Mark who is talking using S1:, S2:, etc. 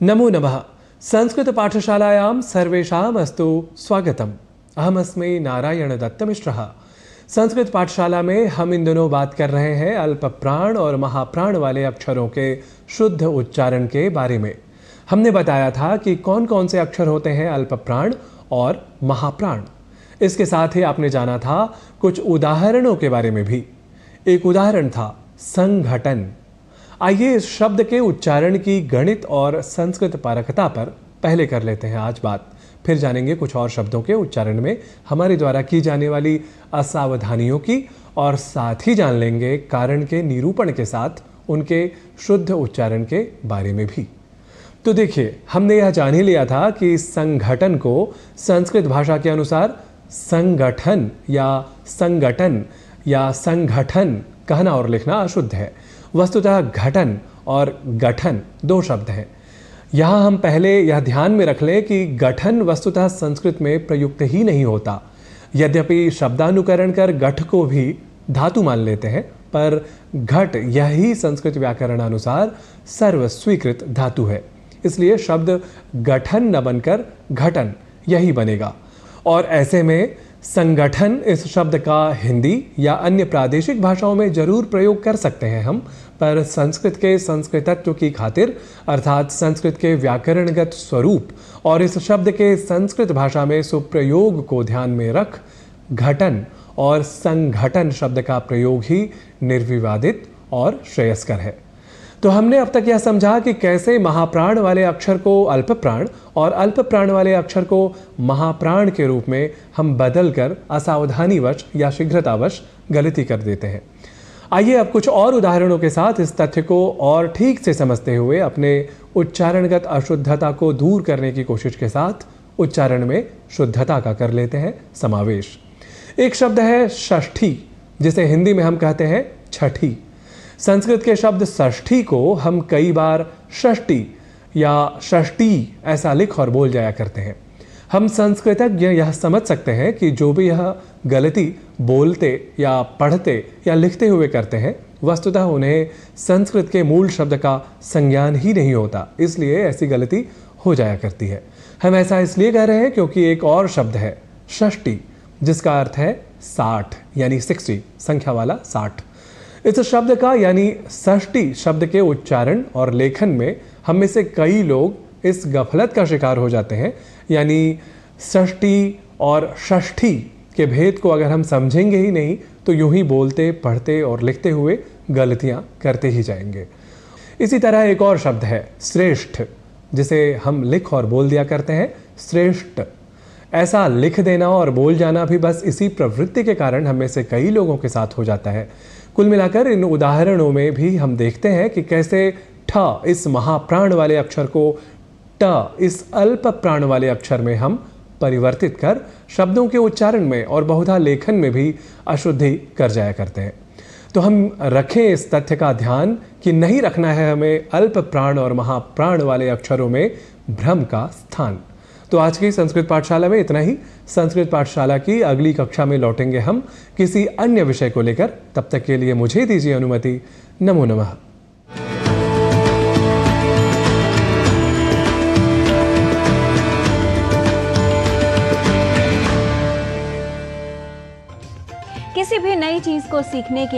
S1: नमो नमः। संस्कृतपाठशालायां सर्वेषाम् अस्तु स्वागतम्। अहमस्मै नारायण दत्तमिश्रः। संस्कृत पाठशाला में हम इन दिनों बात कर रहे हैं अल्प प्राण और महाप्राण वाले अक्षरों के शुद्ध उच्चारण के बारे में। हमने बताया था कि कौन कौन से अक्षर होते हैं अल्प प्राण और महाप्राण। इसके साथ ही आपने जाना था कुछ उदाहरणों के बारे में भी। एक उदाहरण था संघटन। आइए इस शब्द के उच्चारण की गणित और संस्कृत पारकता पर पहले कर लेते हैं आज बात, फिर जानेंगे कुछ और शब्दों के उच्चारण में हमारे द्वारा की जाने वाली असावधानियों की, और साथ ही जान लेंगे कारण के निरूपण के साथ उनके शुद्ध उच्चारण के बारे में भी। तो देखिए, हमने यह जान ही लिया था कि संघटन को संस्कृत भाषा के अनुसार संगठन या संगठन या संगठन कहना और लिखना अशुद्ध है। वस्तुतः घटन और गठन दो शब्द हैं। यहाँ हम पहले यह ध्यान में रख लें कि गठन वस्तुतः संस्कृत में प्रयुक्त ही नहीं होता। यद्यपि शब्दानुकरण कर गठ को भी धातु मान लेते हैं, पर घट यही संस्कृत व्याकरणानुसार सर्वस्वीकृत धातु है। इसलिए शब्द गठन न बनकर घटन यही बनेगा। और ऐसे में संगठन इस शब्द का हिंदी या अन्य प्रादेशिक भाषाओं में जरूर प्रयोग कर सकते हैं हम, पर संस्कृत के संस्कृतत्व की खातिर अर्थात संस्कृत के व्याकरणगत स्वरूप और इस शब्द के संस्कृत भाषा में सुप्रयोग को ध्यान में रख घटन और संघटन शब्द का प्रयोग ही निर्विवादित और श्रेयस्कर है। तो हमने अब तक यह समझा कि कैसे महाप्राण वाले अक्षर को अल्प प्राण और अल्प प्राण वाले अक्षर को महाप्राण के रूप में हम बदलकर असावधानीवश या शीघ्रतावश गलती कर देते हैं। आइए अब कुछ और उदाहरणों के साथ इस तथ्य को और ठीक से समझते हुए अपने उच्चारणगत अशुद्धता को दूर करने की कोशिश के साथ उच्चारण में शुद्धता का कर लेते हैं समावेश। एक शब्द है षष्ठी, जिसे हिंदी में हम कहते हैं छठी। संस्कृत के शब्द षष्ठी को हम कई बार षष्ठी या षष्ठी ऐसा लिख और बोल जाया करते हैं। हम संस्कृतज्ञ यह समझ सकते हैं कि जो भी यह गलती बोलते या पढ़ते या लिखते हुए करते हैं, वस्तुतः उन्हें संस्कृत के मूल शब्द का संज्ञान ही नहीं होता, इसलिए ऐसी गलती हो जाया करती है। हम ऐसा इसलिए कह रहे हैं क्योंकि एक और शब्द है षष्ठी, जिसका अर्थ है 60 यानी 60, संख्या वाला 60। इस शब्द का यानी षष्ठी शब्द के उच्चारण और लेखन में हम में से कई लोग इस गफलत का शिकार हो जाते हैं, यानी षष्ठी और षष्ठी के भेद को अगर हम समझेंगे ही नहीं तो यूं ही बोलते, पढ़ते और लिखते हुए गलतियां करते ही जाएंगे। इसी तरह एक और शब्द है श्रेष्ठ, जिसे हम लिख और बोल दिया करते हैं श्रेष्ठ। ऐसा लिख देना और बोल जाना भी बस इसी प्रवृत्ति के कारण हम में से कई लोगों के साथ हो जाता है। कुल मिलाकर इन उदाहरणों में भी हम देखते हैं कि कैसे ठ इस महाप्राण वाले अक्षर को ट इस अल्प प्राण वाले अक्षर में हम परिवर्तित कर शब्दों के उच्चारण में और बहुधा लेखन में भी अशुद्धि कर जाया करते हैं। तो हम रखें इस तथ्य का ध्यान कि नहीं रखना है हमें अल्प प्राण और महाप्राण वाले अक्षरों में भ्रम का स्थान। तो आज की संस्कृत पाठशाला में इतना ही। संस्कृत पाठशाला की अगली कक्षा में लौटेंगे हम किसी अन्य विषय को लेकर। तब तक के लिए मुझे दीजिए अनुमति। नमो नमः।
S2: किसी भी नई चीज को सीखने के